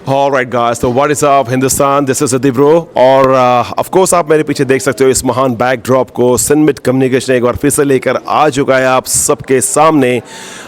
Alright guys, तो what is up Hindustan, this is Adeep bro. और of course आप मेरे पीछे देख सकते हो इस महान बैकड्रॉप को। सिनमिट कम्युनिकेशन एक बार फिर से लेकर आ चुका है आप सबके सामने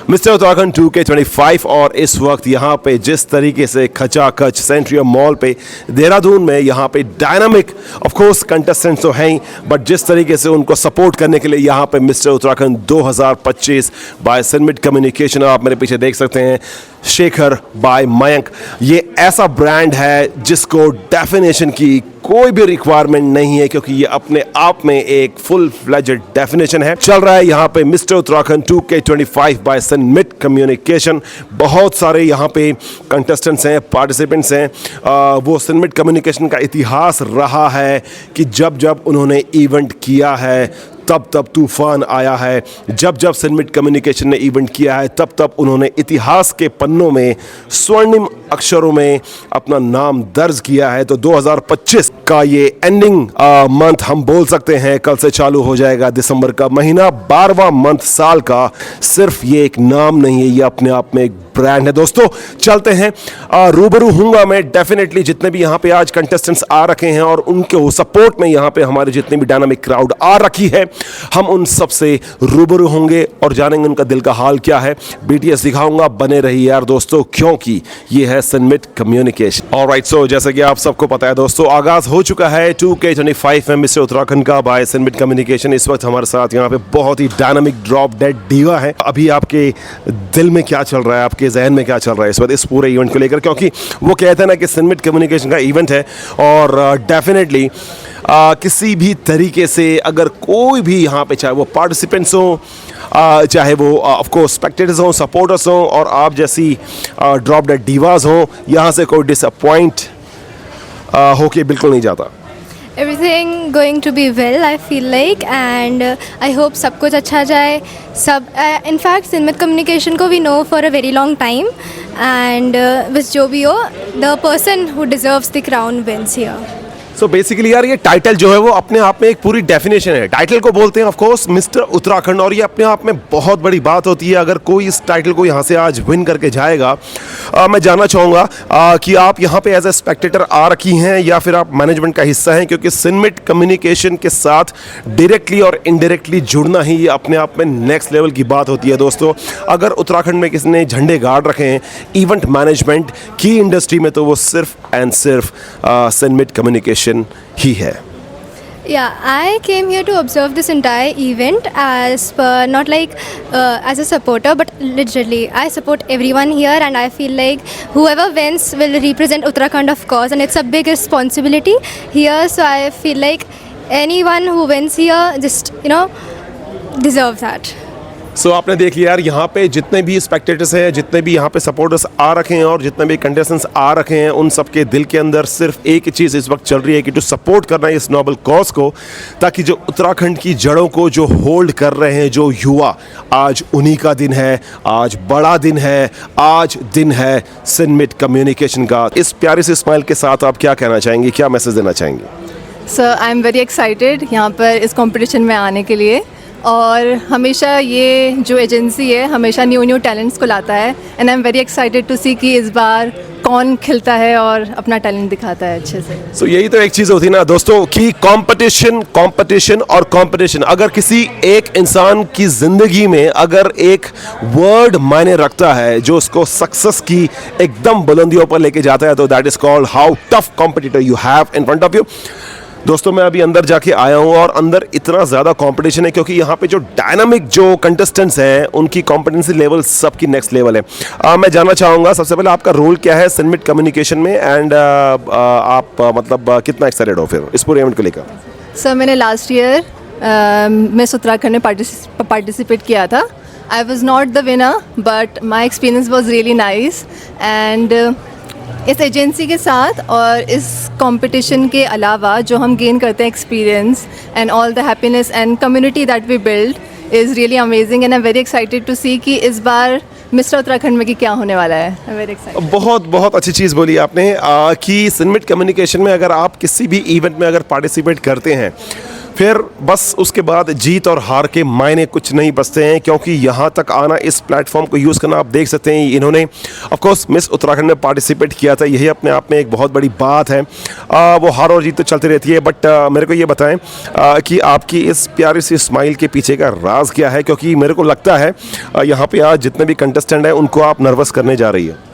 मिस्टर उत्तराखंड 2K25। और इस वक्त यहाँ पे जिस तरीके से खचाखच सेंट्रियम मॉल पे देहरादून में यहाँ पे डायनामिक ऑफ कोर्स कंटेस्टेंट्स तो हैं ही, बट जिस तरीके से उनको सपोर्ट करने के लिए यहाँ पे mister Uttarakhand 2025 bye Sanmit communication, आप मेरे पीछे देख सकते हैं शेखर बाय मयंक। ये ऐसा ब्रांड है जिसको डेफिनेशन की कोई भी रिक्वायरमेंट नहीं है, क्योंकि ये अपने आप में एक फुल फ्लेजेड डेफिनेशन है। चल रहा है यहाँ पे mister Uttarakhand 2K25 by Sanmit communication. बहुत सारे यहाँ पे कंटेस्टेंट्स हैं, पार्टिसिपेंट्स हैं। वो सिनमिट कम्युनिकेशन का इतिहास रहा है कि जब जब उन्होंने इवेंट किया है तब तब तूफान आया है। जब जब सिनमिट कम्युनिकेशन ने इवेंट किया है तब तब उन्होंने इतिहास के पन्नों में स्वर्णिम अक्षरों में अपना नाम दर्ज किया है। तो 2025 का ये एंडिंग मंथ हम बोल सकते हैं, कल से चालू हो जाएगा दिसंबर का महीना, 12वां मंथ साल का। सिर्फ ये एक नाम नहीं है, ये अपने आप में एक ब्रांड है। दोस्तों चलते हैं, रूबरू हूँगा मैं डेफिनेटली जितने भी यहाँ पे आज कंटेस्टेंट्स आ रखे हैं और उनके सपोर्ट में यहाँ पे हमारे जितने भी डायनामिक क्राउड आ रखी है, हम उन सब से रूबरू होंगे और जानेंगे उनका दिल का हाल क्या है। BTS दिखाऊंगा, बने रही यार दोस्तों, क्योंकि ये है सिनमिट कम्युनिकेशन। ऑलराइट, सो जैसे कि आप सबको पता है दोस्तों, आगाज हो चुका है 2K25 में मिस्टर उत्तराखंड का बाय सिनमिट कम्युनिकेशन। इस वक्त हमारे साथ यहाँ पे बहुत ही डायनामिक ड्रॉप डेड डीवा है। अभी आपके दिल में क्या चल रहा है, आपके जहन में क्या चल रहा है इस वक्त इस पूरे इवेंट को लेकर? क्योंकि वो कहते हैं ना कि सिनमिट कम्युनिकेशन का इवेंट है और डेफिनेटली किसी भी तरीके से अगर कोई भी यहाँ पे, चाहे वो पार्टिसिपेंट्स हों, चाहे वो ऑफ कोर्स स्पेक्टेटर्स हों, सपोर्टर्स हों, और आप जैसी ड्रॉप डेड डीवास हों, यहाँ से कोई डिसअपॉइंट होके बिल्कुल नहीं जाता। Everything going to be well, I feel like, and I hope सब कुछ अच्छा जाए। सब in fact सिनमिट कम्युनिकेशन को we know for a very long time, and बस जो भी हो, the person who deserves the crown wins here. So basically यार ये टाइटल जो है वो अपने आप में एक पूरी डेफिनेशन है। टाइटल को बोलते हैं ऑफ कोर्स मिस्टर उत्तराखंड, और ये अपने आप में बहुत बड़ी बात होती है अगर कोई इस टाइटल को यहाँ से आज विन करके जाएगा। मैं जानना चाहूँगा कि आप यहाँ पे एज ए स्पेक्टेटर आ रखी हैं या फिर आप मैनेजमेंट का हिस्सा हैं, क्योंकि सिनमिट कम्युनिकेशन के साथ डायरेक्टली और इनडायरेक्टली जुड़ना ही ये अपने आप में नेक्स्ट लेवल की बात होती है। दोस्तों अगर उत्तराखंड में किसी ने झंडे गाड़ रखे हैं इवेंट मैनेजमेंट की इंडस्ट्री में, तो वो सिर्फ एंड सिर्फ सिनमिट कम्युनिकेशन ही है। Yeah, I came here to observe this entire event as per, not like as a supporter, but literally I support everyone here, and I feel like whoever wins will represent Uttarakhand, of course, and it's a big responsibility here. So I feel like anyone who wins here just deserves that. सो आपने देख लिया यार, यहाँ पे जितने भी spectators हैं, जितने भी यहाँ पे सपोर्टर्स आ रखे हैं और जितने भी कंटेस्टेंट्स आ रखे हैं, उन सब के दिल के अंदर सिर्फ एक ही चीज़ इस वक्त चल रही है कि टू सपोर्ट करना है इस नोबल कॉज को, ताकि जो उत्तराखंड की जड़ों को जो होल्ड कर रहे हैं जो युवा, आज उन्हीं का दिन है, आज बड़ा दिन है, आज दिन है सिनमिट कम्युनिकेशन का। इस प्यारे से स्माइल के साथ आप क्या कहना चाहेंगे, क्या मैसेज देना चाहेंगे? Sir I am very excited यहाँ पर इस कंपटीशन में आने के लिए, और हमेशा ये जो एजेंसी है हमेशा न्यू टैलेंट्स को लाता है, and I am very excited to see कि इस बार कौन खिलता है और अपना टैलेंट दिखाता है अच्छे से। सो यही तो एक चीज़ होती है ना दोस्तों कि कंपटीशन और कंपटीशन। अगर किसी एक इंसान की ज़िंदगी में अगर एक वर्ड मायने रखता है जो उसको सक्सेस की एकदम बुलंदियों पर लेके जाता है, तो that is called how tough competitor you have in front of you. दोस्तों मैं अभी अंदर जाके आया हूँ और अंदर इतना ज़्यादा कंपटीशन है, क्योंकि यहाँ पे जो डायनामिक जो कंटेस्टेंट्स हैं उनकी कॉम्पिटेंसी लेवल सबकी नेक्स्ट लेवल है। मैं जानना चाहूँगा सबसे पहले आपका रोल क्या है सिनमिट कम्युनिकेशन में, एंड आप मतलब कितना एक्साइटेड हो फिर इस पूरे इवेंट को लेकर? सर मैंने लास्ट ईयर मिस उत्तराखंड में पार्टिसिपेट किया था। I was not the winner, but my experience was really nice, and इस एजेंसी के साथ और इस कंपटीशन के अलावा जो हम गेन करते हैं experience and all the happiness and community that we build is really amazing, and I am very excited to see कि इस बार मिस्टर उत्तराखंड में कि क्या होने वाला है। आई एम वेरी एक्साइटेड। बहुत अच्छी चीज़ बोली आपने कि सिनमिट कम्युनिकेशन में अगर आप किसी भी इवेंट में अगर पार्टिसिपेट करते हैं, फिर बस उसके बाद जीत और हार के मायने कुछ नहीं बचते हैं, क्योंकि यहाँ तक आना, इस प्लेटफॉर्म को यूज़ करना, आप देख सकते हैं इन्होंने ऑफ कोर्स मिस उत्तराखंड में पार्टिसिपेट किया था, यही अपने आप में एक बहुत बड़ी बात है। वो हार और जीत तो चलती रहती है, बट मेरे को ये बताएं कि आपकी इस प्यारी सी स्माइल के पीछे का राज क्या है, क्योंकि मेरे को लगता है यहाँ पे आज जितने भी कंटेस्टेंट हैं उनको आप नर्वस करने जा रही है।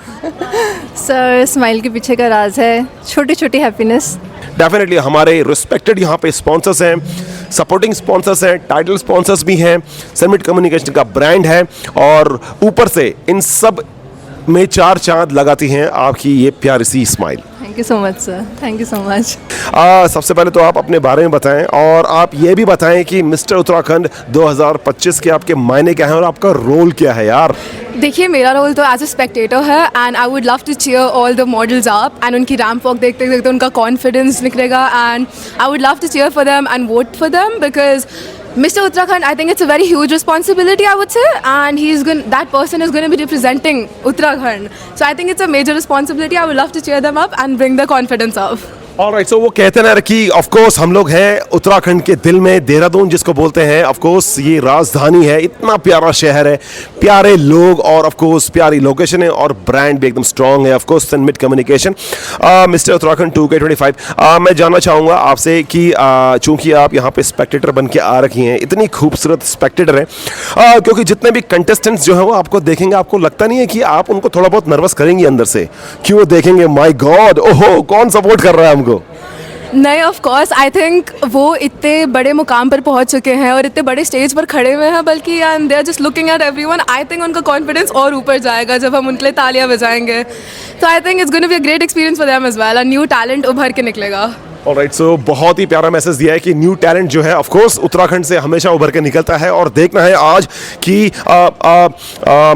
सर, स्माइल के पीछे का राज है छोटी छोटी हैप्पीनेस। डेफिनेटली हमारे रिस्पेक्टेड यहाँ पे स्पॉन्सर्स हैं, सपोर्टिंग स्पॉन्सर्स हैं, टाइटल स्पॉन्सर्स भी हैं, सनमिट कम्युनिकेशन का ब्रांड है, और ऊपर से इन सब में 4 चांद लगाती हैं आपकी ये प्यारी सी smile. Thank you so much sir, thank you so much. सबसे पहले तो आप अपने बारे में बताएं, और आप ये भी बताएं कि मिस्टर उत्तराखंड 2025 के आपके मायने क्या हैं और आपका रोल क्या है यार। देखिए, मेरा रोल तो एज अ स्पेक्टेटर है, and I would love to cheer all the models up, and उनकी रैम्प वॉक देखते देखते उनका कॉन्फिडेंस निकलेगा, and I would love to cheer for them and vote for them, because Mr. Uttarakhand, I think it's a very huge responsibility, I would say, and that person is going to be representing Uttarakhand. So I think it's a major responsibility. I would love to cheer them up and bring their confidence up. Alright, so वो कहते हैं ना कि of course हम लोग हैं उत्तराखंड के दिल में, देहरादून जिसको बोलते हैं, ऑफ कोर्स ये राजधानी है, इतना प्यारा शहर है, प्यारे लोग, और ऑफ कोर्स प्यारी लोकेशन है, और ब्रांड भी एकदम स्ट्रांग है, of course Sanmit communication. Mister Uttarakhand 2K25, मैं जानना चाहूँगा आपसे कि चूंकि आप यहाँ पे स्पेक्टेटर बन के आ रखी हैं, इतनी खूबसूरत स्पेक्टेटर हैं, क्योंकि जितने भी कंटेस्टेंट्स जो हैं वो आपको देखेंगे, आपको लगता नहीं है कि आप उनको थोड़ा बहुत नर्वस करेंगी अंदर से? क्यों देखेंगे, माय गॉड, ओहो कौन सपोर्ट कर रहा है हमको? नहीं, ऑफ कोर्स आई थिंक वो इतने बड़े मुकाम पर पहुंच चुके हैं और इतने बड़े स्टेज पर खड़े हुए हैं, बल्कि and they are just looking at everyone. I think उनका कॉन्फिडेंस और ऊपर जाएगा जब हम उनके लिए तालियां बजाएंगे। तो I think it's going to be a great experience for them as well, and new talent उभर के निकलेगा। ऑलराइट, सो बहुत ही प्यारा मैसेज दिया है कि न्यू टैलेंट जो है ऑफ कोर्स उत्तराखंड से हमेशा उभर के निकलता है, और देखना है आज कि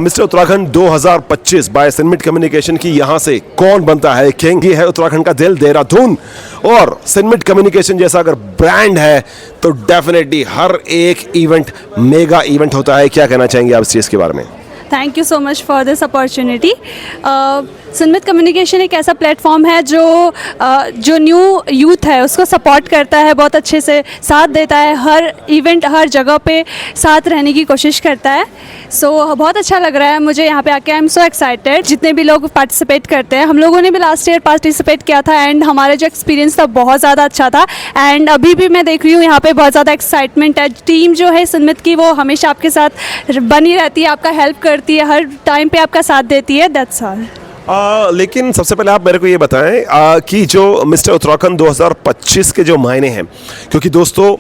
मिस्टर उत्तराखंड 2025 बाय सनमिट कम्युनिकेशन की यहाँ से कौन बनता है किंग। ये है उत्तराखंड का दिल, देहरादून, और सनमिट कम्युनिकेशन जैसा अगर ब्रांड है तो डेफिनेटली हर एक इवेंट मेगा इवेंट होता है। क्या कहना चाहेंगे आप इस चीज़ के बारे में? Thank you so much for this opportunity. Sanmit communication एक ऐसा प्लेटफॉर्म है जो न्यू यूथ है उसको सपोर्ट करता है, बहुत अच्छे से साथ देता है, हर इवेंट हर जगह पे साथ रहने की कोशिश करता है। सो बहुत अच्छा लग रहा है मुझे यहाँ पे आके। I am so excited. जितने भी लोग पार्टिसिपेट करते हैं, हम लोगों ने भी लास्ट ईयर पार्टिसिपेट किया था, एंड हमारा जो एक्सपीरियंस था बहुत ज़्यादा अच्छा था, एंड अभी भी मैं देख रही हूँ यहाँ पे बहुत ज़्यादा एक्साइटमेंट है। टीम जो है सनमित की वो हमेशा आपके साथ बनी रहती है, आपका हेल्प करती है, हर टाइम पे आपका साथ देती है। That's all. लेकिन सबसे पहले आप मेरे को ये बताएं कि जो मिस्टर उत्तराखंड 2025 के जो मायने हैं, क्योंकि दोस्तों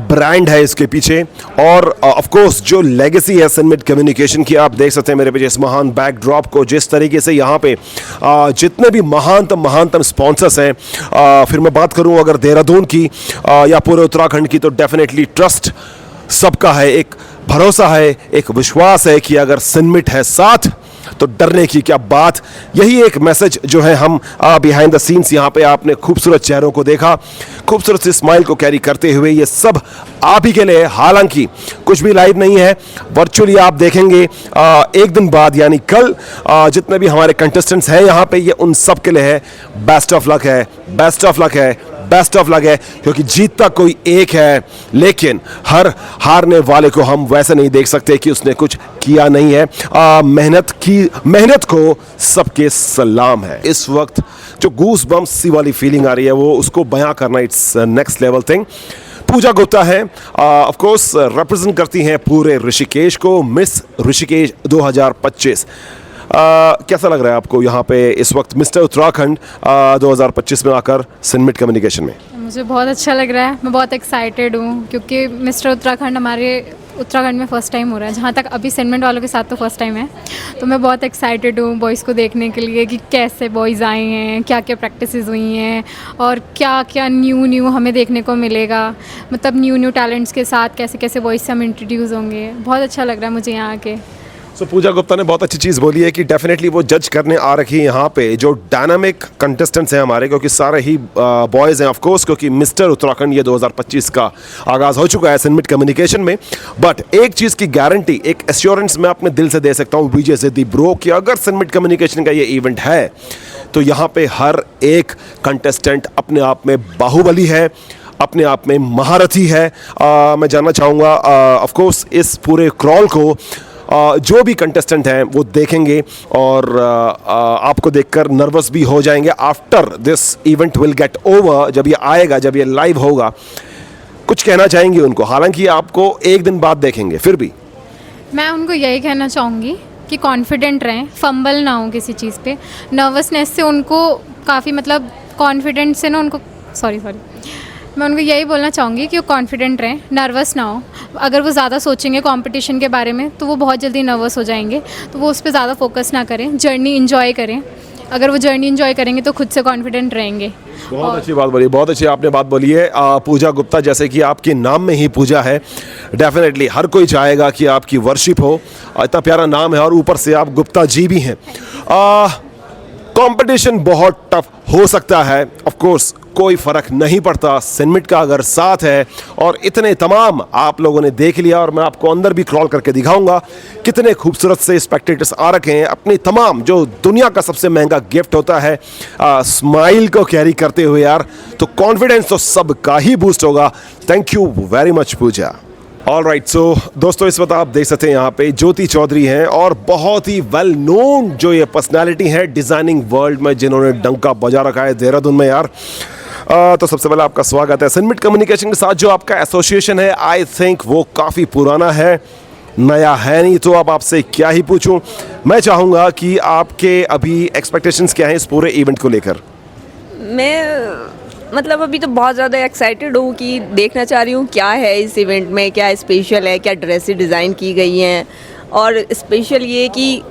ब्रांड है इसके पीछे, और ऑफ कोर्स जो लेगेसी है सनमिट कम्युनिकेशन की, आप देख सकते हैं मेरे पीछे इस महान बैकड्रॉप को, जिस तरीके से यहाँ पे जितने भी महानतम स्पॉन्सर्स हैं, फिर मैं बात करूँ अगर देहरादून की या पूरे उत्तराखंड की, तो डेफिनेटली ट्रस्ट सबका है, एक भरोसा है, एक विश्वास है कि अगर सनमिट है साथ तो डरने की क्या बात। यही एक मैसेज जो है हम बिहाइंड द सीन्स यहाँ पे आपने खूबसूरत चेहरों को देखा, खूबसूरत सी स्माइल को कैरी करते हुए, ये सब आप ही के लिए। हालांकि कुछ भी लाइव नहीं है, वर्चुअली आप देखेंगे एक दिन बाद यानी कल जितने भी हमारे कंटेस्टेंट्स हैं यहाँ पे, ये उन सब के लिए है। बेस्ट ऑफ लक है, बेस्ट ऑफ लक है, बेस्ट ऑफ लक है, क्योंकि जीतता कोई एक है, लेकिन हर हारने वाले को हम वैसे नहीं देख सकते कि उसने कुछ किया नहीं है। मेहनत को सबके सलाम है। इस वक्त जो गूस बम्स सी वाली फीलिंग आ रही है, वो उसको बयां करना इट्स नेक्स्ट लेवल थिंग। पूजा गुप्ता है, ऑफ कोर्स रिप्रेजेंट करती हैं पूरे ऋषिकेश को, मिस ऋषिकेश 2025। कैसा लग रहा है आपको यहाँ पे इस वक्त मिस्टर उत्तराखंड 2025 में आकर सनमिट कम्युनिकेशन में? मुझे बहुत अच्छा लग रहा है, मैं बहुत एक्साइटेड हूँ, क्योंकि मिस्टर उत्तराखंड हमारे उत्तराखंड में फ़र्स्ट टाइम हो रहा है, जहाँ तक अभी सनमिट वालों के साथ तो फर्स्ट टाइम है। तो मैं बहुत एक्साइटेड हूँ बॉयज़ को देखने के लिए कि कैसे बॉयज़ आए हैं, क्या क्या प्रैक्टिसेस हुई हैं, और क्या क्या न्यू हमें देखने को मिलेगा, मतलब न्यू टैलेंट्स के साथ कैसे कैसे बॉयज़ से हम इंट्रोड्यूस होंगे। बहुत अच्छा लग रहा है मुझे यहाँ आके। सो पूजा गुप्ता ने बहुत अच्छी चीज़ बोली है कि डेफिनेटली वो जज करने आ रखी है यहाँ पे जो डायनामिक कंटेस्टेंट्स हैं हमारे, क्योंकि सारे ही बॉयज़ हैं ऑफ कोर्स, क्योंकि मिस्टर उत्तराखंड ये 2025 का आगाज़ हो चुका है सनमिट कम्युनिकेशन में। बट एक चीज़ की गारंटी, एक एश्योरेंस मैं अपने दिल से दे सकता हूँ विजय सिद्धि ब्रो कि अगर सनमिट कम्युनिकेशन का ये इवेंट है तो यहाँ पे हर एक कंटेस्टेंट अपने आप में बाहुबली है, अपने आप में महारथी है। मैं जानना चाहूँगा ऑफ कोर्स इस पूरे क्रॉल को जो भी कंटेस्टेंट हैं वो देखेंगे और आपको देखकर नर्वस भी हो जाएंगे। After this event will get over, जब ये आएगा, जब ये लाइव होगा, कुछ कहना चाहेंगे उनको? हालांकि आपको एक दिन बाद देखेंगे, फिर भी मैं उनको यही कहना चाहूँगी कि कॉन्फिडेंट रहें, फंबल ना हो किसी चीज़ पे। नर्वसनेस से उनको काफ़ी मतलब कॉन्फिडेंट से ना उनको सॉरी मैं उनको यही बोलना चाहूँगी कि वो कॉन्फिडेंट रहें, नर्वस ना हो। अगर वो ज़्यादा सोचेंगे कंपटीशन के बारे में तो वो बहुत जल्दी नर्वस हो जाएंगे, तो वो उस पर ज़्यादा फोकस ना करें, जर्नी इन्जॉय करें। अगर वो जर्नी इन्जॉय करेंगे तो खुद से कॉन्फिडेंट रहेंगे। बहुत अच्छी बात बोली, बहुत अच्छी आपने बात बोली है। पूजा गुप्ता, जैसे कि आपके नाम में ही पूजा है, डेफिनेटली हर कोई चाहेगा कि आपकी वर्शिप हो। इतना प्यारा नाम है और ऊपर से आप गुप्ता जी भी हैं। कंपटीशन बहुत टफ हो सकता है, ऑफ कोर्स कोई फर्क नहीं पड़ता। सिनमिट का अगर साथ है और इतने तमाम आप लोगों ने देख लिया, और मैं आपको अंदर भी क्रॉल करके दिखाऊंगा कितने खूबसूरत से स्पेक्टेटर्स आ रखे हैं अपनी तमाम, जो दुनिया का सबसे महंगा गिफ्ट होता है स्माइल को कैरी करते हुए यार, तो कॉन्फिडेंस तो सबका ही बूस्ट होगा। Thank you very much Pooja. All right, so दोस्तों इस वक्त आप देख सकते हैं यहाँ पे ज्योति चौधरी हैं और बहुत ही वेल नोन जो ये पर्सनालिटी है डिज़ाइनिंग वर्ल्ड में, जिन्होंने डंका बजा रखा है देहरादून में यार। तो सबसे पहले आपका स्वागत है। सिनमिट कम्युनिकेशन के साथ जो आपका एसोसिएशन है, आई थिंक वो काफ़ी पुराना है, नया है नहीं, तो अब आपसे क्या ही पूछूं। मैं चाहूँगा कि आपके अभी एक्सपेक्टेशंस क्या हैं इस पूरे इवेंट को लेकर? मैं मतलब अभी तो बहुत ज़्यादा एक्साइटेड हूँ कि देखना चाह रही हूँ क्या है इस इवेंट में, क्या स्पेशल है, क्या ड्रेसेस डिज़ाइन की गई हैं। और स्पेशल ये कि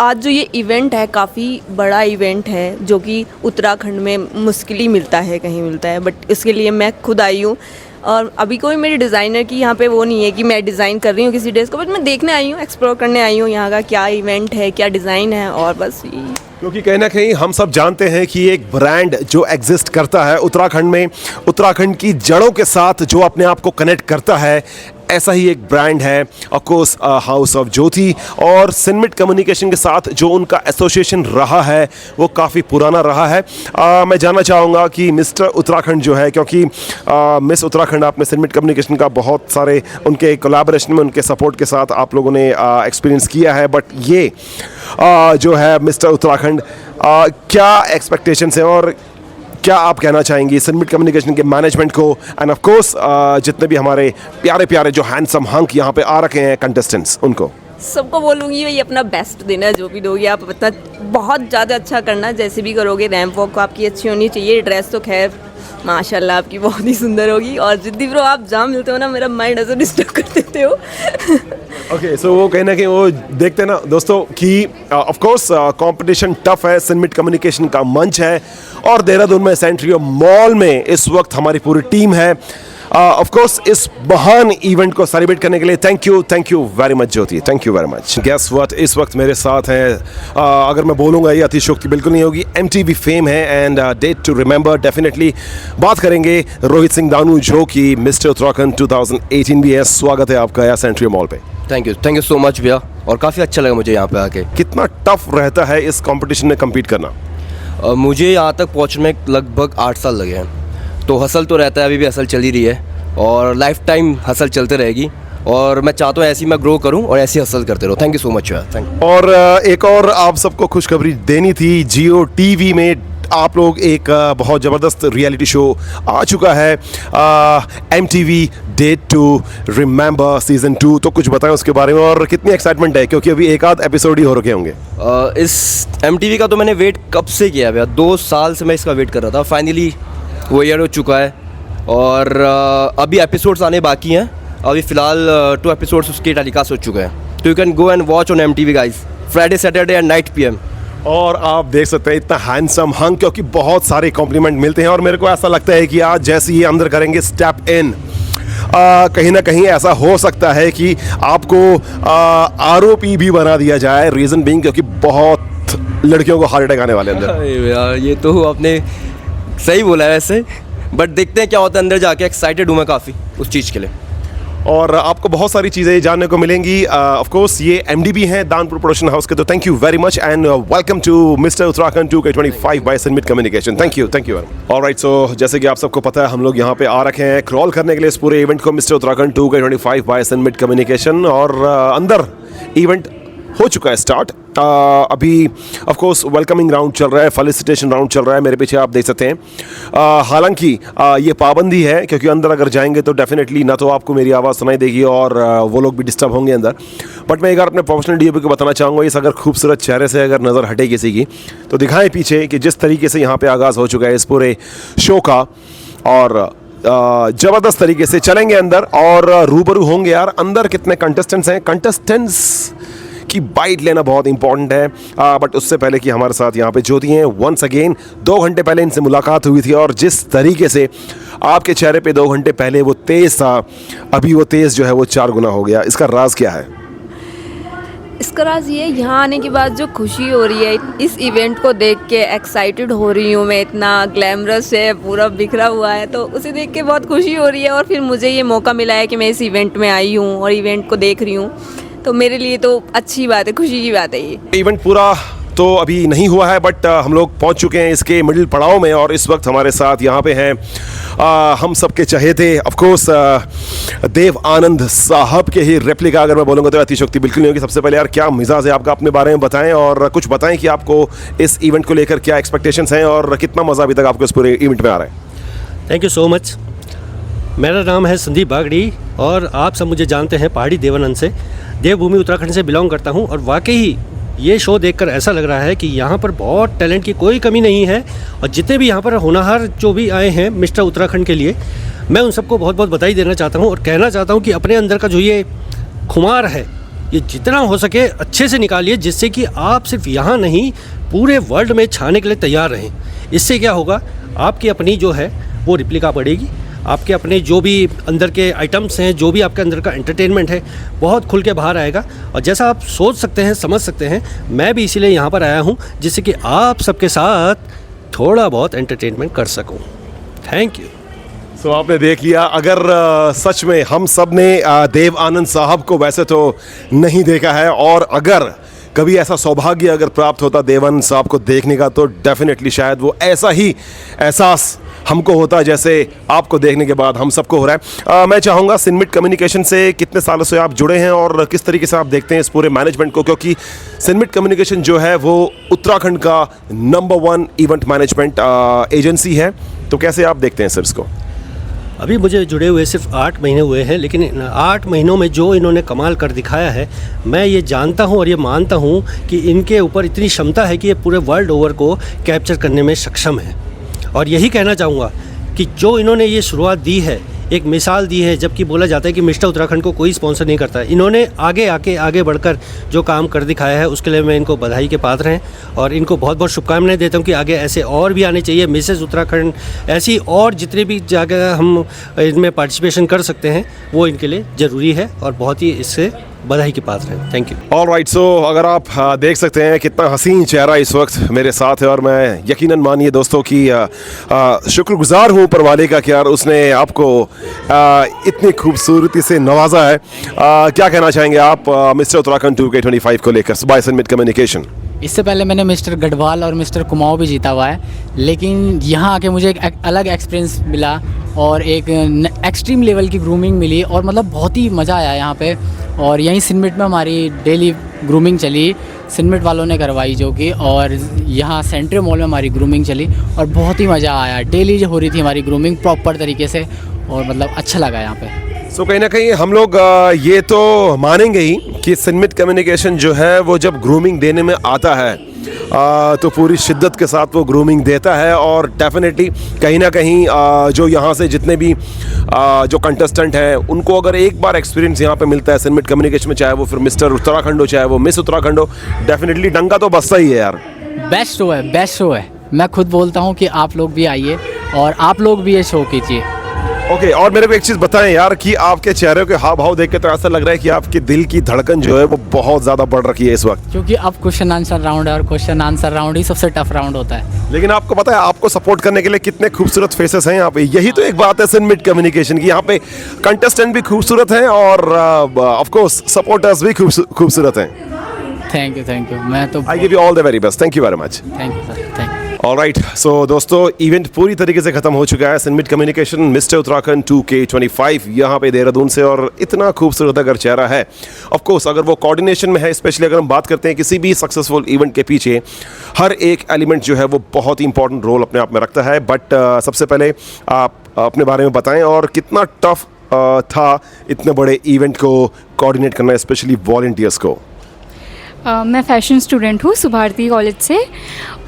आज जो ये इवेंट है काफ़ी बड़ा इवेंट है, जो कि उत्तराखंड में मुश्किल ही मिलता है, कहीं मिलता है, बट इसके लिए मैं खुद आई हूँ। और अभी कोई मेरे डिज़ाइनर की यहाँ पे वो नहीं है कि मैं डिज़ाइन कर रही हूँ किसी ड्रेस को, बट मैं देखने आई हूँ, एक्सप्लोर करने आई हूँ यहाँ का क्या इवेंट है, क्या डिज़ाइन है, और बस यही। क्योंकि कहीं ना कहीं हम सब जानते हैं कि एक ब्रांड जो एग्जिस्ट करता है उत्तराखंड में, उत्तराखंड की जड़ों के साथ जो अपने आप को कनेक्ट करता है, ऐसा ही एक ब्रांड है ऑफ कोर्स हाउस ऑफ ज्योति। और सिनमिट कम्युनिकेशन के साथ जो उनका एसोसिएशन रहा है वो काफ़ी पुराना रहा है। मैं जानना चाहूँगा कि मिस्टर उत्तराखंड जो है, क्योंकि मिस उत्तराखंड आपने सिनमिट कम्युनिकेशन का बहुत सारे उनके कोलैबोरेशन में, उनके सपोर्ट के साथ आप लोगों ने एक्सपीरियंस किया है, बट ये जो है मिस्टर उत्तराखंड, क्या एक्सपेक्टेशंस हैं और क्या आप कहना चाहेंगी सिनमिट कम्युनिकेशन के मैनेजमेंट को, एंड ऑफ कोर्स जितने भी हमारे प्यारे प्यारे जो हैंडसम हंक यहाँ पे आ रखे हैं कंटेस्टेंट्स, उनको? सबको बोलूँगी भाई अपना बेस्ट देना, जो भी दोगे आप अपना बहुत ज़्यादा अच्छा करना, जैसे भी करोगे। रैंप वॉक आपकी अच्छी होनी चाहिए, ड्रेस तो खैर माशाल्लाह आपकी बहुत ही सुंदर होगी। और जिद्दी ब्रो, आप जहाँ मिलते हो ना मेरा माइंड ऐसे डिस्टर्ब कर देते हो। ओके, सो वो कहीं ना कहीं वो देखते हैं ना दोस्तों कि ऑफ कोर्स कंपटीशन टफ है, सिनमिट कम्युनिकेशन का मंच है और देहरादून में सेंट्रियो मॉल में इस वक्त हमारी पूरी टीम है ऑफ कोर्स इस महान इवेंट को सेलिब्रेट करने के लिए। Thank you very much Jyoti, thank you very much. Guess what, इस वक्त मेरे साथ हैं, अगर मैं बोलूँगा ये अतिशयोक्ति बिल्कुल नहीं होगी, MTV फेम है and date to remember. Definitely बात करेंगे रोहित सिंह दानू, जो कि मिस्टर उत्तराखंड 2018 भी है। स्वागत है आपका यहाँ सेंट्रियो मॉल पे। थैंक यू सो मच भैया, और काफ़ी अच्छा लगा मुझे यहाँ पे आके। कितना टफ रहता है इस कंपटीशन में कम्पीट करना? मुझे यहाँ तक पहुँचने में लगभग 8 साल लगे हैं, तो हसल तो रहता है, अभी भी हसल चल ही रही है और लाइफ टाइम हसल चलते रहेगी। और मैं चाहता हूँ ऐसी मैं ग्रो करूँ और ऐसी हसल करते रहो। थैंक यू सो मच यार, थैंक यू। और एक और आप सबको खुशखबरी देनी थी, जियो TV में आप लोग एक बहुत ज़बरदस्त रियलिटी शो आ चुका है, MTV date to remember season 2। तो कुछ बताएं उसके बारे में और कितनी एक्साइटमेंट है, क्योंकि अभी एक आध एपिसोड ही हो रखे होंगे। इस MTV का तो मैंने वेट कब से किया भैया, 2 साल से मैं इसका वेट कर रहा था। फाइनली वो ईयर हो चुका है और अभी एपिसोड्स आने बाकी हैं। अभी फ़िलहाल 2 एपिसोड्स उसके टेलीकास्ट हो चुके हैं, तो you can go and watch on MTV guys, Friday Saturday and 9 PM। और आप देख सकते हैं इतना हैंडसम हंग, क्योंकि बहुत सारे कॉम्प्लीमेंट मिलते हैं और मेरे को ऐसा लगता है कि आज जैसे ही अंदर करेंगे स्टेप इन, कहीं ना कहीं ऐसा हो सकता है कि आपको आरोपी भी बना दिया जाए। रीज़न बीइंग क्योंकि बहुत लड़कियों को हार्ट अटैक आने वाले अंदर। अरे यार ये तो आपने सही बोला है वैसे, बट देखते हैं क्या होता है अंदर जाके। एक्साइटेड हूँ मैं काफ़ी उस चीज़ के लिए। और आपको बहुत सारी चीज़ें जानने को मिलेंगी। ऑफ कोर्स ये MD भी हैं दानपुर प्रोडक्शन हाउस के, तो thank you very much and welcome to mister Uttarakhand 2K25 by Sanmit communication. Thank you alright. So जैसे कि आप सबको पता है, हम लोग यहाँ पे आ रखे हैं क्रॉल करने के लिए इस पूरे इवेंट को, mister Uttarakhand 2K25 by Sanmit communication. और अंदर इवेंट हो चुका है स्टार्ट। अभी ऑफ कोर्स वेलकमिंग राउंड चल रहा है, फेलिसिटेशन राउंड चल रहा है, मेरे पीछे आप देख सकते हैं। हालांकि ये पाबंदी है, क्योंकि अंदर अगर जाएंगे तो डेफिनेटली ना तो आपको मेरी आवाज़ सुनाई देगी और वो लोग भी डिस्टर्ब होंगे अंदर। बट मैं एक बार अपने प्रोफेशनल DOP को बताना चाहूँगा, इस अगर खूबसूरत चेहरे से अगर नज़र हटे किसी की, तो दिखाएं पीछे कि जिस तरीके से यहाँ पर आगाज़ हो चुका है इस पूरे शो का, और ज़बरदस्त तरीके से चलेंगे अंदर और रूबरू होंगे यार। अंदर कितने कंटेस्टेंट्स हैं, कंटेस्टेंट्स की बाइट लेना बहुत इंपॉर्टेंट है। बट उससे पहले कि हमारे साथ यहाँ पे ज्योति हैं, वंस अगेन 2 घंटे पहले इनसे मुलाकात हुई थी, और जिस तरीके से आपके चेहरे पे 2 घंटे पहले वो तेज़ था, अभी वो तेज़ जो है वो 4 गुना हो गया। इसका राज क्या है? इसका राज ये, यहाँ आने के बाद जो खुशी हो रही है, इस इवेंट को देख के एक्साइटेड हो रही हूँ मैं। इतना ग्लैमरस है, पूरा बिखरा हुआ है, तो उसे देख के बहुत खुशी हो रही है। और फिर मुझे ये मौका मिला है कि मैं इस इवेंट में आई हूँ और इवेंट को देख रही हूँ, तो मेरे लिए तो अच्छी बात है, खुशी की बात है। ये इवेंट पूरा तो अभी नहीं हुआ है, बट हम लोग पहुंच चुके हैं इसके मिडिल पड़ाव में, और इस वक्त हमारे साथ यहाँ पे हैं हम सबके चहेते ऑफ कोर्स देव आनंद साहब के ही रेप्लिका। अगर मैं बोलूँगा तो अतिशोक्ति बिल्कुल नहीं होगी। सबसे पहले यार क्या मिजाज है आपका, अपने बारे में बताएं और कुछ बताएं कि आपको इस इवेंट को लेकर क्या एक्सपेक्टेशंस हैं और कितना मज़ा अभी तक आपको इस पूरे इवेंट में आ रहा है। Thank you so much. मेरा नाम है संदीप बागड़ी और आप सब मुझे जानते हैं पहाड़ी देवानंद से। देवभूमि उत्तराखंड से बिलोंग करता हूं, और वाकई ये शो देखकर ऐसा लग रहा है कि यहाँ पर बहुत टैलेंट की कोई कमी नहीं है। और जितने भी यहाँ पर होनहार जो भी आए हैं मिस्टर उत्तराखंड के लिए, मैं उन सबको बहुत बहुत बधाई देना चाहता हूँ, और कहना चाहता हूँ कि अपने अंदर का जो ये खुमार है, ये जितना हो सके अच्छे से निकालिए, जिससे कि आप सिर्फ यहाँ नहीं पूरे वर्ल्ड में छाने के लिए तैयार रहें। इससे क्या होगा, आपकी अपनी जो है वो रिप्लिका बढ़ेगी, आपके अपने जो भी अंदर के आइटम्स हैं, जो भी आपके अंदर का एंटरटेनमेंट है, बहुत खुल के बाहर आएगा। और जैसा आप सोच सकते हैं, समझ सकते हैं, मैं भी इसीलिए यहाँ पर आया हूँ, जिससे कि आप सबके साथ थोड़ा बहुत एंटरटेनमेंट कर सकूँ। Thank you. सो आपने देख लिया, अगर सच में हम सब ने देव आनंद साहब को वैसे तो नहीं देखा है, और अगर कभी ऐसा सौभाग्य अगर प्राप्त होता देवानंद साहब को देखने का, तो डेफिनेटली शायद वो ऐसा ही एहसास हमको होता जैसे आपको देखने के बाद हम सबको हो रहा है। मैं चाहूँगा सिनमिट कम्युनिकेशन से कितने सालों से आप जुड़े हैं और किस तरीके से आप देखते हैं इस पूरे मैनेजमेंट को, क्योंकि सिनमिट कम्युनिकेशन जो है वो उत्तराखंड का नंबर 1 इवेंट मैनेजमेंट एजेंसी है, तो कैसे आप देखते हैं सर इसको? अभी मुझे जुड़े हुए सिर्फ 8 महीने हुए हैं, लेकिन इन 8 महीनों में जो इन्होंने कमाल कर दिखाया है, मैं ये जानता हूँ और ये मानता हूँ कि इनके ऊपर इतनी क्षमता है कि ये पूरे वर्ल्ड ओवर को कैप्चर करने में सक्षम है। और यही कहना चाहूँगा कि जो इन्होंने ये शुरुआत दी है, एक मिसाल दी है, जबकि बोला जाता है कि मिस्टर उत्तराखंड को कोई स्पॉन्सर नहीं करता, इन्होंने आगे बढ़कर जो काम कर दिखाया है, उसके लिए मैं इनको बधाई के पात्र हैं और इनको बहुत बहुत शुभकामनाएं देता हूं कि आगे ऐसे और भी आने चाहिए। मिसेस उत्तराखंड ऐसी और जितने भी जगह हम इनमें पार्टिसिपेशन कर सकते हैं, वो इनके लिए ज़रूरी है और बहुत ही इससे बधाई के पात्र हैं। Thank you. ऑलराइट, सो अगर आप देख सकते हैं कितना हसीन चेहरा इस वक्त मेरे साथ है, और मैं यकीनन मानिए दोस्तों की शुक्रगुजार हूँ ऊपर वाले का कि यार उसने आपको इतनी खूबसूरती से नवाजा है। क्या कहना चाहेंगे आप मिस्टर उत्तराखंड 2K25 को लेकर बाय सिनमिट कम्युनिकेशन? इससे पहले मैंने मिस्टर गढ़वाल और मिस्टर कुमाऊं भी जीता हुआ है, लेकिन यहाँ आके मुझे एक अलग एक्सपीरियंस मिला और एक एक्सट्रीम लेवल की ग्रूमिंग मिली, और मतलब बहुत ही मज़ा आया यहाँ पे। और यहीं सिनमिट में हमारी डेली ग्रूमिंग चली, सिनमिट वालों ने करवाई जो कि, और यहाँ सेंट्रल मॉल में हमारी ग्रूमिंग चली और बहुत ही मज़ा आया। डेली जो हो रही थी हमारी ग्रूमिंग प्रॉपर तरीके से, और मतलब अच्छा लगा यहाँ पे। सो कहीं ना कहीं हम लोग ये तो मानेंगे ही कि सिनमिट कम्युनिकेशन जो है वो जब ग्रूमिंग देने में आता है तो पूरी शिद्दत के साथ वो ग्रूमिंग देता है, और डेफिनेटली कहीं ना कहीं जो यहाँ से जितने भी जो कंटेस्टेंट हैं उनको अगर एक बार एक्सपीरियंस यहाँ पे मिलता है सिनमिट कम्युनिकेशन में, चाहे वो फिर मिस्टर उत्तराखंड हो चाहे वो मिस उत्तराखंड हो, डेफिनेटली डंका तो बसता ही है यार। बेस्ट शो है, बेस्ट शो है। मैं खुद बोलता हूँ कि आप लोग भी आइए और आप लोग भी ये शो कीजिए। ओके और मेरे को एक चीज बताएं यार कि आपके चेहरे के हाव भाव देख के तो ऐसा लग रहा है कि आपके दिल की धड़कन जो है वो बहुत ज्यादा बढ़ रखी है इस वक्त। क्योंकि अब क्वेश्चन आंसर राउंड है और क्वेश्चन आंसर राउंड ही सबसे टफ राउंड होता है। लेकिन आपको पता है आपको सपोर्ट करने के लिए कितने खूबसूरत फेसेस हैं यहाँ पे, यही तो एक बात है सिनमिट कम्युनिकेशन की। यहाँ पे कंटेस्टेंट भी खूबसूरत हैं और ऑफ कोर्स सपोर्टर्स भी खूबसूरत हैं। थैंक यू मैं तो I give you all the very best, thank you very much. Thank you sir, thank you. Alright सो दोस्तों इवेंट पूरी तरीके से खत्म हो चुका है। सिनमिट कम्युनिकेशन मिस्टर उत्तराखंड 2K25 यहाँ पे देहरादून से, और इतना खूबसूरत अगर चेहरा है ऑफ कोर्स अगर वो कोऑर्डिनेशन में है, स्पेशली अगर हम बात करते हैं किसी भी सक्सेसफुल इवेंट के पीछे हर एक एलिमेंट जो है वो बहुत ही इंपॉर्टेंट रोल अपने आप में रखता है। बट सबसे पहले आप अपने बारे में बताएं और कितना टफ था इतने बड़े इवेंट को कोऑर्डिनेट करना, स्पेशली वॉलंटियर्स को। मैं फ़ैशन स्टूडेंट हूँ सुभारती कॉलेज से,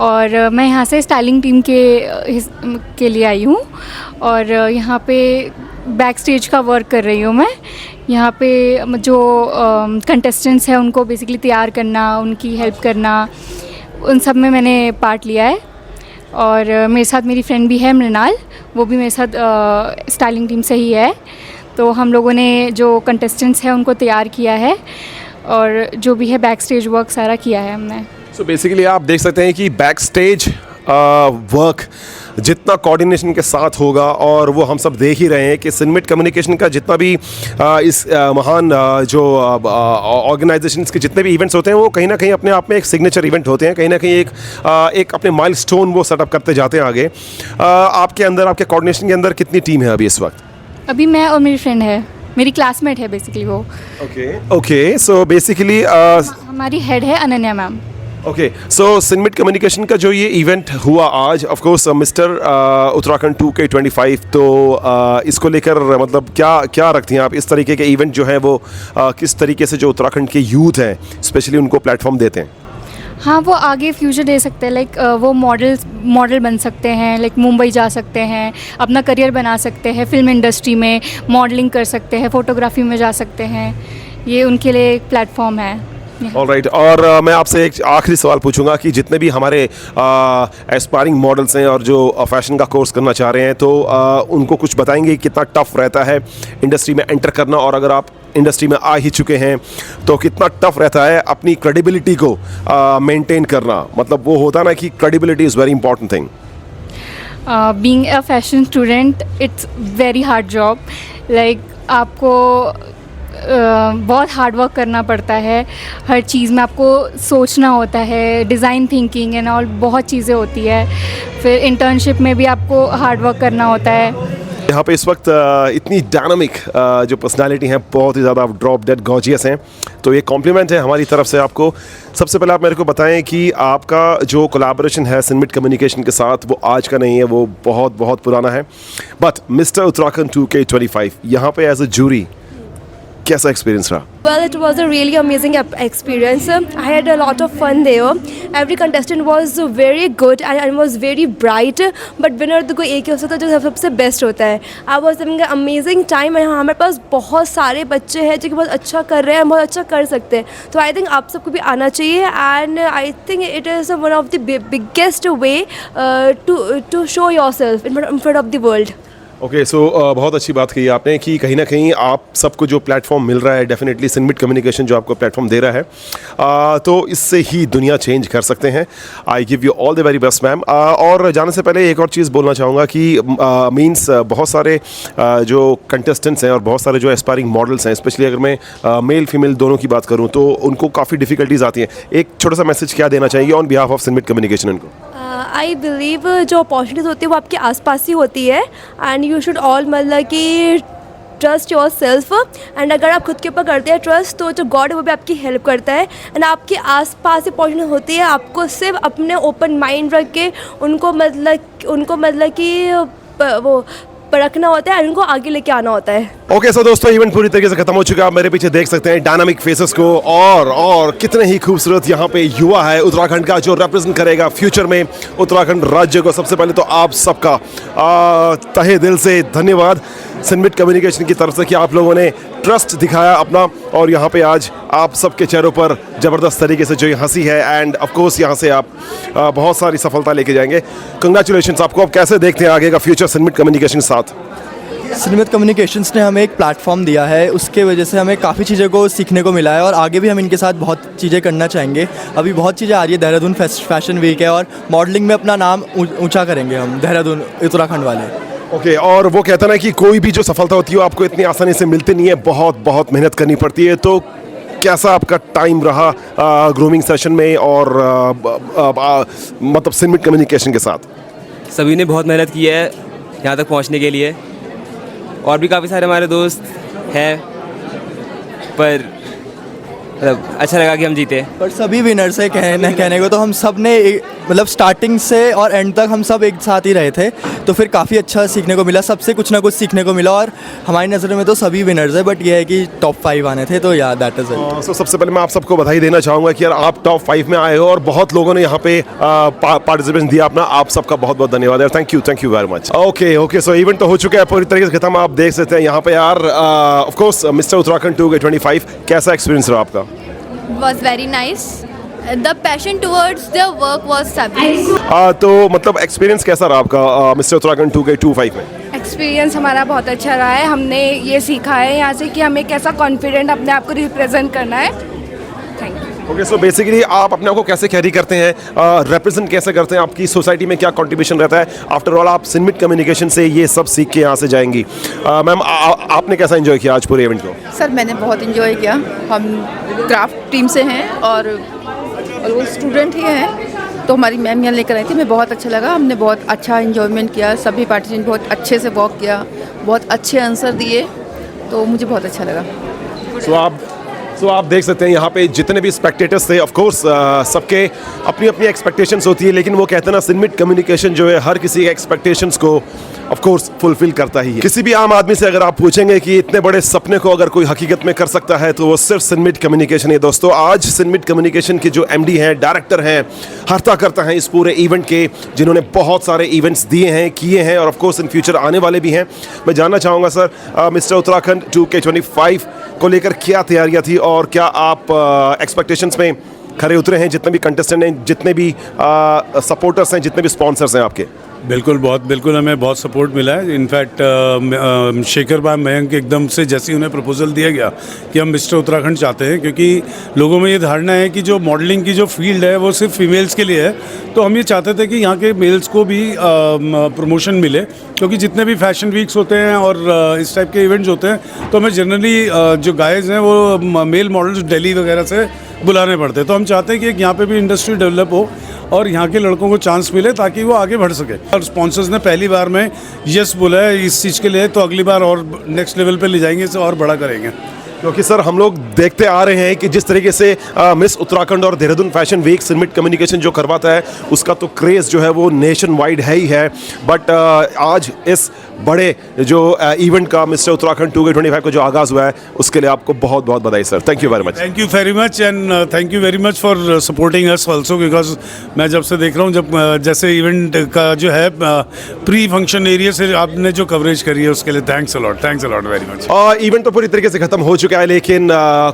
और मैं यहाँ से स्टाइलिंग टीम के लिए आई हूँ, और यहाँ पे बैक स्टेज का वर्क कर रही हूँ मैं। यहाँ पे जो कंटेस्टेंट्स हैं उनको बेसिकली तैयार करना, उनकी हेल्प करना, उन सब में मैंने पार्ट लिया है। और मेरे साथ मेरी फ्रेंड भी है मृणाल, वो भी मेरे साथ स्टाइलिंग टीम से ही है। तो हम लोगों ने जो कंटेस्टेंट्स हैं उनको तैयार किया है, और जो भी है बैक स्टेज वर्क सारा किया है हमने। सो बेसिकली आप देख सकते हैं कि बैक स्टेज वर्क जितना कोऑर्डिनेशन के साथ होगा, और वो हम सब देख ही रहे हैं कि सिनमिट कम्युनिकेशन का जितना भी इस महान जो ऑर्गेनाइजेशंस के जितने भी इवेंट्स होते हैं वो कहीं ना कहीं अपने आप में एक सिग्नेचर इवेंट होते हैं, कहीं ना कहीं एक अपने माइलस्टोन वो सेटअप करते जाते हैं आगे। आपके अंदर, आपके कोऑर्डिनेशन के अंदर कितनी टीम है अभी इस वक्त? अभी मैं और मेरी फ्रेंड है, मेरी क्लासमेट है बेसिकली वो। ओके सो बेसिकली हमारी हेड है Ananya ma'am. Okay so Sanmit communication का जो ये इवेंट हुआ आज, of course mister Uttarakhand 2K25, तो इसको लेकर मतलब क्या रखती हैं आप? इस तरीके के इवेंट जो है वो किस तरीके से जो उत्तराखंड के यूथ हैं स्पेशली उनको प्लेटफॉर्म देते हैं? हाँ, वो आगे फ्यूचर दे सकते हैं, लाइक वो मॉडल बन सकते हैं, लाइक मुंबई जा सकते हैं, अपना करियर बना सकते हैं, फिल्म इंडस्ट्री में मॉडलिंग कर सकते हैं, फ़ोटोग्राफी में जा सकते हैं। ये उनके लिए एक प्लेटफॉर्म है। ऑलराइट और मैं आपसे एक आखिरी सवाल पूछूंगा कि जितने भी हमारे एस्पायरिंग मॉडल्स हैं और जो फैशन का कोर्स करना चाह रहे हैं, तो उनको कुछ बताएंगे कितना टफ रहता है इंडस्ट्री में एंटर करना, और अगर आप इंडस्ट्री में आ ही चुके हैं तो कितना टफ रहता है अपनी क्रेडिबिलिटी को मेंटेन करना? मतलब वो होता ना कि credibility is very important thing. Being a fashion student it's very hard job, like आपको बहुत हार्ड वर्क करना पड़ता है, हर चीज़ में आपको सोचना होता है, डिज़ाइन थिंकिंग एंड ऑल बहुत चीज़ें होती है। फिर इंटर्नशिप में भी आपको हार्ड वर्क करना होता है। यहाँ पे इस वक्त इतनी डायनामिक जो पर्सनालिटी हैं, बहुत ही ज़्यादा ड्रॉप डेड गॉर्जियस हैं, तो ये कॉम्प्लीमेंट है हमारी तरफ से आपको। सबसे पहले आप मेरे को बताएं कि आपका जो कोलैबोरेशन है सिनमिट कम्युनिकेशन के साथ वो आज का नहीं है, वो बहुत बहुत पुराना है। बट मिस्टर उत्तराखंड 2K25 यहाँ पे एज अ जूरी कैसा एक्सपीरियंस रहा? Well, it was a really amazing experience. I had a lot of fun there. Every contestant was very good and was very bright. But winner तो कोई एक ही हो सकता है जो सबसे बेस्ट होता है. I was having an amazing time. यहाँ हमारे पास बहुत सारे बच्चे हैं जो कि बहुत अच्छा कर रहे हैं, बहुत अच्छा कर सकते हैं. तो I think आप सबको भी आना चाहिए. And I think it is one of the biggest way to show yourself in front of the world. Okay so बहुत अच्छी बात कही आपने कि कहीं ना कहीं आप सबको जो प्लेटफॉर्म मिल रहा है, डेफिनेटली सिनमिट कम्युनिकेशन जो आपको प्लेटफॉर्म दे रहा है, तो इससे ही दुनिया चेंज कर सकते हैं। I give you all the very best ma'am. और जाने से पहले एक और चीज़ बोलना चाहूँगा कि मीन्स बहुत सारे जो कंटेस्टेंट्स हैं और बहुत सारे जो एस्पायरिंग मॉडल्स हैं, स्पेशली अगर मैं मेल फीमेल दोनों की बात करूँ तो उनको काफ़ी डिफ़िकल्टीज आती हैं। एक छोटा सा मैसेज क्या देना चाहिए ऑन बिहाफ ऑफ सिनमिट कम्युनिकेशन उनको? आई बिलीव जो अपॉर्चुनिटीज़ होती है वो आपके आसपास ही होती है, एंड यू शुड ऑल मतलब कि ट्रस्ट योर सेल्फ। एंड अगर आप खुद के ऊपर करते हैं ट्रस्ट, तो जो गॉड है वो भी आपकी हेल्प करता है। एंड आपके आसपास अपॉर्चुनिटी होती है, आपको सिर्फ अपने ओपन माइंड रख के उनको मतलब कि वो रखना होता है, उनको आगे लेके आना होता है। ओके सो दोस्तों, इवेंट पूरी तरीके से खत्म हो चुका है। आप मेरे पीछे देख सकते हैं डायनामिक फेसेस को, और कितने ही खूबसूरत यहाँ पे युवा है उत्तराखंड का जो रिप्रेजेंट करेगा फ्यूचर में उत्तराखंड राज्य को। सबसे पहले तो आप सबका तहे दिल से धन्यवाद सिनमिट कम्युनिकेशन की तरफ से कि आप लोगों ने ट्रस्ट दिखाया अपना, और यहाँ पे आज आप सबके चेहरों पर ज़बरदस्त तरीके से जो ये हंसी है, एंड ऑफ कोर्स यहाँ से आप बहुत सारी सफलता लेके जाएंगे। कंग्रेचुलेशंस आपको। आप कैसे देखते हैं आगे का फ्यूचर सिनमिट कम्युनिकेशन के साथ? सिनेमैट कम्युनिकेशंस ने हमें एक प्लेटफॉर्म दिया है, उसके वजह से हमें काफ़ी चीज़ों को सीखने को मिला है और आगे भी हम इनके साथ बहुत चीज़ें करना चाहेंगे। अभी बहुत चीज़ें आ रही है, देहरादून फैशन वीक है और मॉडलिंग में अपना नाम ऊंचा करेंगे हम, देहरादून उत्तराखंड वाले। ओके और वो कहता ना कि कोई भी जो सफलता होती है वो आपको इतनी आसानी से मिलती नहीं है, बहुत बहुत मेहनत करनी पड़ती है। तो कैसा आपका टाइम रहा ग्रूमिंग सेशन में और मतलब सिनेमैट कम्युनिकेशन के साथ? सभी ने बहुत मेहनत की है यहाँ तक पहुँचने के लिए, और भी काफ़ी सारे हमारे दोस्त हैं, पर मतलब अच्छा लगा कि हम जीते। पर सभी विनर्स है कहने को तो हम सब ने मतलब स्टार्टिंग से और एंड तक हम सब एक साथ ही रहे थे, तो फिर काफ़ी अच्छा सीखने को मिला, सबसे कुछ ना कुछ सीखने को मिला। और हमारी नज़र में तो सभी विनर्स है, बट ये है कि टॉप 5 आने थे, तो या दैट इज़ इट। सो सबसे पहले मैं आप सबको बधाई देना चाहूँगा कि यार आप टॉप 5 में आए हो और बहुत लोगों ने यहाँ पे पार्टिसिपेशन दिया अपना, आप सबका बहुत बहुत धन्यवाद यार, thank you very much. Okay so event तो हो चुका है पूरी तरीके से खत्म, आप देख सकते हैं यहाँ पे यार of course mister Uttarakhand 2K25 कैसा एक्सपीरियंस रहा आपका? Was very nice. The passion towards their work was fabulous. तो मतलब एक्सपीरियंस कैसा रहा आपका मिस्टर उत्तराखंड 2K25 में? एक्सपीरियंस हमारा बहुत अच्छा रहा है। हमने ये सीखा है यहाँ से कि हमें कैसा कॉन्फिडेंट अपने आप को रिप्रेजेंट करना है। Thank you. Okay so basically आप अपने आप को कैसे कैरी करते हैं, रिप्रेजेंट कैसे करते हैं, आपकी सोसाइटी में क्या कंट्रीब्यूशन रहता है? आफ्टर ऑल आप सिनेमैट कम्युनिकेशन से ये सब सीख के यहाँ से जाएंगी। मैम आपने कैसा एंजॉय किया आज पूरे इवेंट को? सर मैंने बहुत इन्जॉय किया, हम क्राफ्ट टीम से हैं और वो स्टूडेंट ही हैं, तो हमारी मैम यहाँ लेकर आई थी, हमें बहुत अच्छा लगा, हमने बहुत अच्छा इन्जॉयमेंट किया, सभी पार्टिसिपेंट बहुत अच्छे से वॉक किया, बहुत अच्छे आंसर दिए, तो मुझे बहुत अच्छा लगा। सो आप देख सकते हैं यहाँ पे जितने भी स्पेक्टेटर्स थे, ऑफ कोर्स सबके अपनी अपनी एक्सपेक्टेशंस होती है, लेकिन वो कहते हैं ना सिनेमैट कम्युनिकेशन जो है हर किसी के एक्सपेक्टेशंस को ऑफ कोर्स फुलफिल करता ही है। किसी भी आम आदमी से अगर आप पूछेंगे कि इतने बड़े सपने को अगर कोई हकीकत में कर सकता है तो वो सिर्फ सिनेमैट कम्युनिकेशन है। दोस्तों आज सिनेमैट कम्युनिकेशन के जो MD हैं, डायरेक्टर हैं, हर्ता करता हैं इस पूरे इवेंट के, जिन्होंने बहुत सारे इवेंट्स दिए हैं, किए हैं और ऑफ कोर्स इन फ्यूचर आने वाले भी हैं। मैं जानना चाहूँगा सर मिस्टर उत्तराखंड 2K25 को लेकर क्या तैयारियां थी और क्या आप एक्सपेक्टेशंस में खरे उतरे हैं? जितने भी कंटेस्टेंट हैं, जितने भी सपोर्टर्स हैं, जितने भी स्पॉन्सर्स हैं आपके? बिल्कुल हमें बहुत सपोर्ट मिला है। इनफैक्ट शेखर भाई मयंक एकदम से जैसे ही उन्हें प्रपोजल दिया गया कि हम मिस्टर उत्तराखंड चाहते हैं, क्योंकि लोगों में ये धारणा है कि जो मॉडलिंग की जो फील्ड है वो सिर्फ फीमेल्स के लिए है, तो हम ये चाहते थे कि यहाँ के मेल्स को भी प्रमोशन मिले, क्योंकि जितने भी फैशन वीक्स होते हैं और इस टाइप के इवेंट्स होते हैं तो हमें जनरली जो गाइज हैं वो मेल मॉडल्स दिल्ली वगैरह से बुलाने पड़ते हैं, तो हम चाहते हैं कि यहाँ पे भी इंडस्ट्री डेवलप हो और यहाँ के लड़कों को चांस मिले ताकि वो आगे बढ़ सके। और स्पॉन्सर्स ने पहली बार में यस बोला है इस चीज़ के लिए, तो अगली बार और नेक्स्ट लेवल पे ले जाएंगे, इसे और बड़ा करेंगे। क्योंकि सर हम लोग देखते आ रहे हैं कि जिस तरीके से मिस उत्तराखंड और देहरादून फैशन वीक सिनेमैट कम्युनिकेशन जो करवाता है उसका तो क्रेज़ जो है वो नेशन वाइड है ही है, बट आज इस बड़े जो इवेंट का मिस्टर उत्तराखंड 2K25 का जो आगाज़ हुआ है उसके लिए आपको बहुत बहुत बधाई sir, thank you very much. Thank you very much and thank you very much for supporting us also, because मैं जब से देख रहा हूँ जब जैसे इवेंट का जो है प्री फंक्शन एरिया से आपने जो कवरेज करी है उसके लिए thanks a lot very much. Event तो पूरी तरीके से खत्म हो चुका है, लेकिन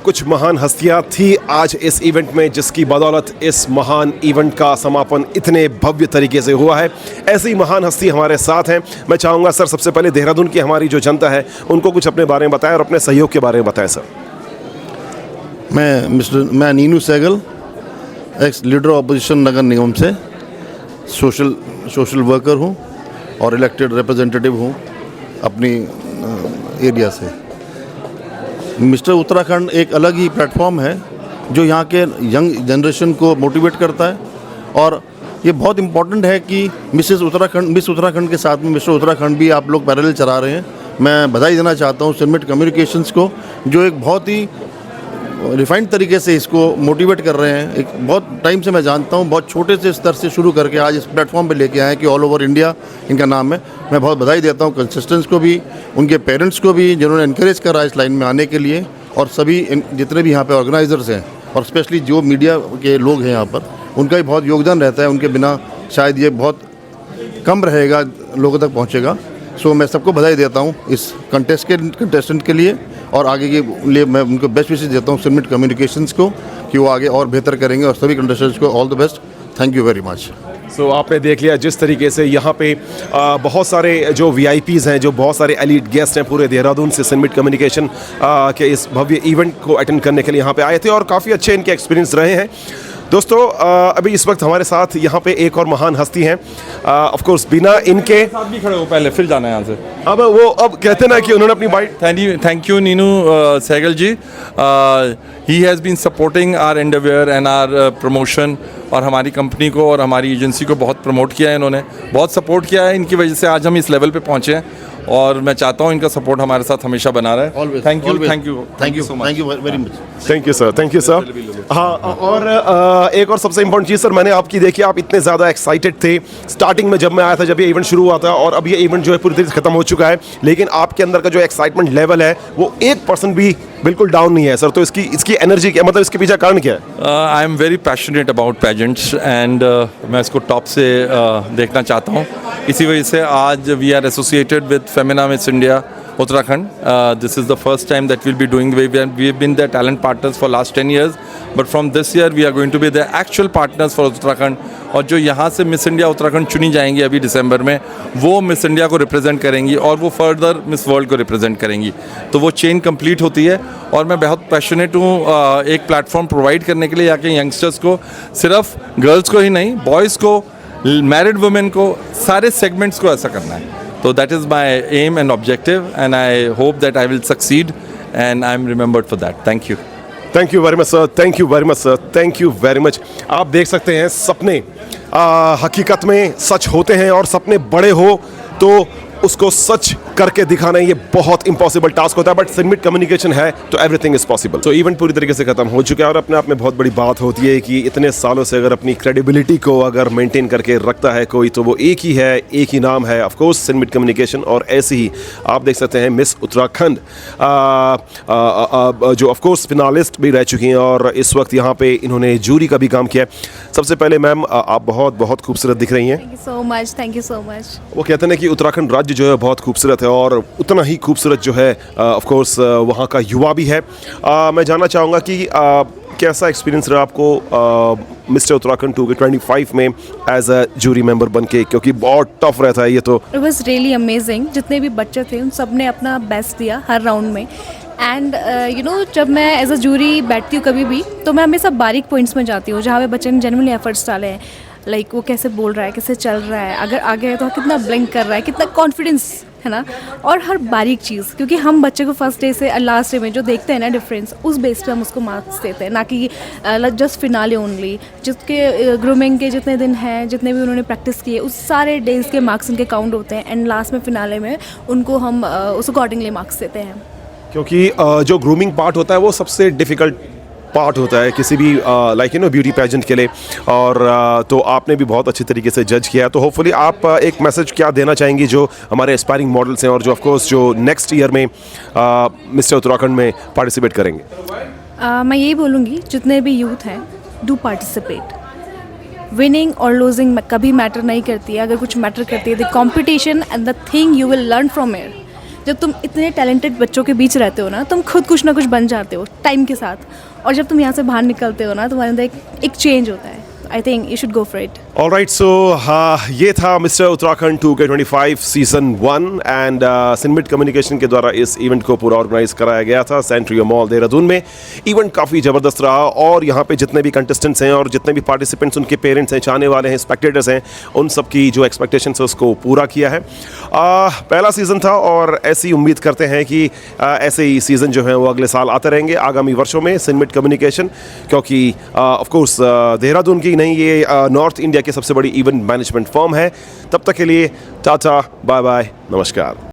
कुछ महान हस्तियां थी आज इस इवेंट में जिसकी बदौलत इस महान इवेंट का समापन इतने भव्य तरीके से हुआ है। ऐसी महान हस्ती हमारे साथ हैं। मैं चाहूँगा सर सबसे पहले देहरादून की हमारी जो जनता है उनको कुछ अपने बारे में बताएं और अपने सहयोग के बारे में बताएं सर। मैं Neenu Sehgal, ex leader opposition नगर निगम से सोशल वर्कर हूँ और इलेक्टेड रिप्रेजेंटेटिव हूँ अपनी एरिया से। मिस्टर उत्तराखंड एक अलग ही प्लेटफॉर्म है जो यहाँ के यंग जनरेशन को मोटिवेट करता है, और ये बहुत इम्पॉर्टेंट है कि मिस उत्तराखंड के साथ में मिस्टर उत्तराखंड भी आप लोग पैरेलल चला रहे हैं। मैं बधाई देना चाहता हूँ सिनेमैट कम्युनिकेशंस को, जो एक बहुत ही रिफाइंड तरीके से इसको मोटिवेट कर रहे हैं। एक बहुत टाइम से मैं जानता हूँ, बहुत छोटे से स्तर से शुरू करके आज इस प्लेटफॉर्म पे लेके आए कि ऑल ओवर इंडिया इनका नाम है। मैं बहुत बधाई देता हूँ कंसिस्टेंट्स को भी, उनके पेरेंट्स को भी जिन्होंने इनकरेज करा इस लाइन में आने के लिए, और सभी जितने भी यहाँ पे ऑर्गेनाइजर्स हैं और स्पेशली जो मीडिया के लोग हैं यहाँ पर, उनका भी बहुत योगदान रहता है। उनके बिना शायद ये बहुत कम रहेगा, लोगों तक पहुँचेगा। सो मैं सबको बधाई देता हूँ इस कंटेस्टेंट के लिए, और आगे के लिए मैं उनको बेस्ट विशेष देता हूँ सिनेमैट कम्युनिकेशंस को कि वो आगे और बेहतर करेंगे, और सभी कंटेस्टेंट्स को all the best. Thank you very much. So आपने देख लिया जिस तरीके से यहाँ पे बहुत सारे जो VIPs हैं, जो बहुत सारे एलीट गेस्ट हैं पूरे देहरादून से सिनमिट कम्युनिकेशन के इस भव्य इवेंट को अटेंड करने के लिए यहाँ पे आए थे और काफ़ी अच्छे इनके एक्सपीरियंस रहे हैं। दोस्तों अभी इस वक्त हमारे साथ यहाँ पे एक और महान हस्ती हैं, ऑफ कोर्स बिना इनके साथ भी खड़े हो, पहले फिर जाना है यहाँ से। अब कहते ना कि उन्होंने अपनी bite. Thank you Neenu Sehgal ji. He has been supporting our endeavour and our promotion, और हमारी कंपनी को और हमारी एजेंसी को बहुत प्रमोट किया है इन्होंने, बहुत सपोर्ट किया है। इनकी वजह से आज हम इस लेवल पे पहुँचे हैं और मैं चाहता हूँ इनका सपोर्ट हमारे साथ हमेशा बना रहे। Thank you very much. Thank you sir. हाँ, और एक और सबसे इम्पोर्टेंट चीज़ सर, मैंने आपकी देखी, आप इतने ज़्यादा एक्साइटेड थे स्टार्टिंग में जब मैं आया था, जब ये इवेंट शुरू हुआ था, और अब ये इवेंट जो है पूरी तरीके से ख़त्म हो चुका है, लेकिन आपके अंदर का जो एक्साइटमेंट लेवल है वो 1% भी बिल्कुल डाउन नहीं है सर। तो इसकी एनर्जी क्या, मतलब इसके पीछे कारण क्या है? आई am very passionate about pageants and मैं इसको टॉप से देखना चाहता हूँ। इसी वजह से आज we are associated with Femina Miss India Uttarakhand. This is the first time that we'll be doing. We've been their talent partners for last 10 years, but from this year we are going to be their actual partners for Uttarakhand. और जो यहाँ से miss India Uttarakhand चुनी जाएंगी अभी दिसंबर में, वो miss India को रिप्रेजेंट करेंगी और वो फर्दर मिस वर्ल्ड को रिप्रेजेंट करेंगी। तो वो चेन कंप्लीट होती है और मैं बहुत पैशनेट हूँ एक प्लेटफॉर्म प्रोवाइड करने के लिए यहाँ के यंगस्टर्स को, सिर्फ गर्ल्स को ही नहीं, बॉयज़ को, मैरिड वुमेन को, सारे सेगमेंट्स को ऐसा करना है। So that is my aim and objective, and I hope that I will succeed, and I'm remembered for that. Thank you. Thank you very much sir. Thank you very much sir. Thank you very much. आप देख सकते हैं सपने हकीकत में सच होते हैं, और सपने बड़े हो तो उसको सच करके दिखाना ये बहुत इंपॉसिबल टास्क होता है, बट सिनमिट कम्युनिकेशन है तो एवरीथिंग इज पॉसिबल। तो इवेंट पूरी तरीके से खत्म हो चुका है और अपने आप में बहुत बड़ी बात होती है कि इतने सालों से अगर अपनी क्रेडिबिलिटी को अगर मेंटेन करके रखता है कोई, तो वो एक ही है, एक ही नाम है, ऑफ कोर्स सिनमिट कम्युनिकेशन। और ऐसे ही आप देख सकते हैं मिस उत्तराखंड जो ऑफ कोर्स फिनालिस्ट भी रह चुकी हैं और इस वक्त यहाँ पे इन्होंने जूरी का भी काम किया है। सबसे पहले मैम आप बहुत बहुत खूबसूरत दिख रही हैं। Thank you so much. वो कहते हैं ना कि उत्तराखंड राज्य जो है बहुत खूबसूरत है, और उतना ही खूबसूरत जो है ऑफ कोर्स वहाँ का युवा भी है। मैं जानना चाहूँगा कि कैसा एक्सपीरियंस रहा आपको मिस्टर उत्तराखंड 2025 में एज अ जूरी मेंबर बन के, क्योंकि बहुत टफ रहता है ये तो। It was really amazing. जितने भी बच्चे थे उन सब ने अपना बेस्ट दिया हर राउंड में, एंड यू नो जब मैं एज अ जूरी बैठती हूँ कभी भी, तो मैं हमेशा बारीक पॉइंट्स में जाती हूँ जहाँ पे बच्चे ने जेन्युइनली एफर्ट्स डाले हैं, लाइक वो कैसे बोल रहा है, कैसे चल रहा है, अगर आगे है तो कितना ब्लिंक कर रहा है, कितना कॉन्फिडेंस है ना, और हर बारीक चीज़, क्योंकि हम बच्चे को फर्स्ट डे से लास्ट डे में जो देखते हैं ना डिफरेंस, उस बेस पे हम उसको मार्क्स देते हैं, ना कि जस्ट फिनाले ओनली। जिसके ग्रूमिंग के जितने दिन हैं, जितने भी उन्होंने प्रैक्टिस किए, उस सारे डेज के मार्क्स उनके काउंट होते हैं, एंड लास्ट में फिनाले में उनको हम उस अकॉर्डिंगली मार्क्स देते हैं। क्योंकि जो ग्रूमिंग पार्ट होता है वो सबसे डिफ़िकल्ट पार्ट होता है किसी भी like you know beauty pageant के लिए, और तो आपने भी बहुत अच्छी तरीके से जज किया। तो होपफुली आप एक मैसेज क्या देना चाहेंगी जो हमारे एस्पायरिंग मॉडल्स हैं और जो ऑफ कोर्स जो नेक्स्ट ईयर में मिस्टर उत्तराखंड में पार्टिसिपेट करेंगे? मैं यही बोलूँगी, जितने भी यूथ हैं, डू पार्टिसिपेट। विनिंग और लूजिंग कभी मैटर नहीं करती है। अगर कुछ मैटर करती है the competition and the thing you will learn from it. जब तुम इतने टैलेंटेड बच्चों के बीच रहते हो ना, तुम खुद कुछ ना कुछ बन जाते हो टाइम के साथ, और जब तुम यहाँ से बाहर निकलते हो ना, तुम्हारे अंदर एक चेंज होता है। I think you should go for it. Alright, so ये था mister Uttarakhand 2025 season 1 and Sanmit communication के द्वारा इस इवेंट को पूरा ऑर्गेनाइज कराया गया था सेंट्रियो मॉल देहरादून में। इवेंट काफ़ी ज़बरदस्त रहा और यहाँ पे जितने भी कंटेस्टेंट्स हैं और जितने भी पार्टिसिपेंट्स, उनके पेरेंट्स हैं, चाहने वाले हैं, स्पेक्टेटर्स हैं, उन सब की जो एक्सपेक्टेशंस है उसको पूरा किया है। पहला सीज़न था और ऐसी उम्मीद करते हैं कि ऐसे ही सीज़न जो है वो अगले साल आते रहेंगे आगामी वर्षों में सिनमिट कम्युनिकेशन, क्योंकि ऑफ कोर्स देहरादून की नहीं, ये नॉर्थ इंडिया की सबसे बड़ी इवेंट मैनेजमेंट फर्म है। तब तक के लिए टाटा, बाय बाय, नमस्कार।